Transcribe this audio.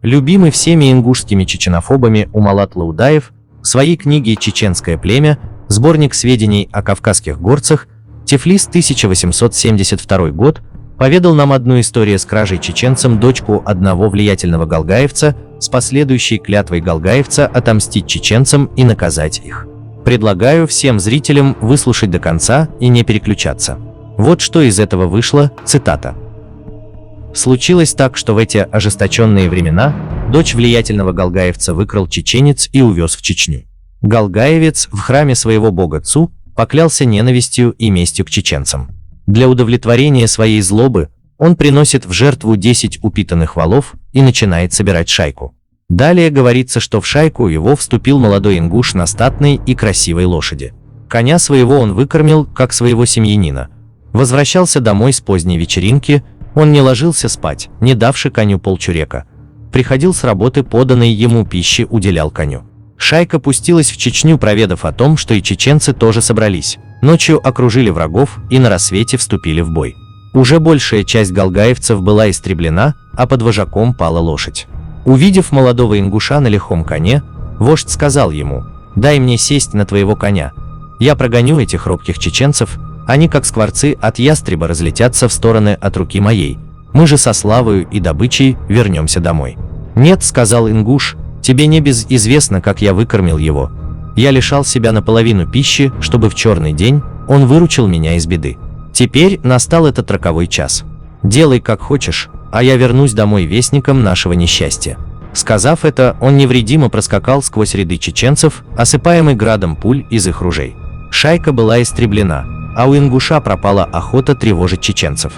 Любимый всеми ингушскими чеченофобами Умалат Лаудаев в своей книге «Чеченское племя. Сборник сведений о кавказских горцах. Тифлис, 1872 год» поведал нам одну историю с кражей чеченцем дочку одного влиятельного галгаевца с последующей клятвой галгаевца отомстить чеченцам и наказать их. Предлагаю всем зрителям выслушать до конца и не переключаться. Вот что из этого вышло, цитата. Случилось так, что в эти ожесточенные времена дочь влиятельного галгаевца выкрал чеченец и увез в Чечню. Галгаевец в храме своего бога Цу поклялся ненавистью и местью к чеченцам. Для удовлетворения своей злобы он приносит в жертву 10 упитанных волов и начинает собирать шайку. Далее говорится, что в шайку его вступил молодой ингуш на статной и красивой лошади. Коня своего он выкормил, как своего семьянина. Возвращался домой с поздней вечеринки, он не ложился спать, не давши коню полчурека. Приходил с работы, поданной ему пищи уделял коню. Шайка пустилась в Чечню, проведав о том, что и чеченцы тоже собрались. Ночью окружили врагов и на рассвете вступили в бой. Уже большая часть галгаевцев была истреблена, а под вожаком пала лошадь. Увидев молодого ингуша на лихом коне, вождь сказал ему: «Дай мне сесть на твоего коня. Я прогоню этих робких чеченцев, они как скворцы от ястреба разлетятся в стороны от руки моей. Мы же со славою и добычей вернемся домой». «Нет, — сказал ингуш, — тебе не безизвестно, как я выкормил его. Я лишал себя наполовину пищи, чтобы в черный день он выручил меня из беды. Теперь настал этот роковой час. Делай как хочешь, а я вернусь домой вестником нашего несчастья». Сказав это, он невредимо проскакал сквозь ряды чеченцев, осыпаемый градом пуль из их ружей. Шайка была истреблена, а у ингуша пропала охота тревожить чеченцев.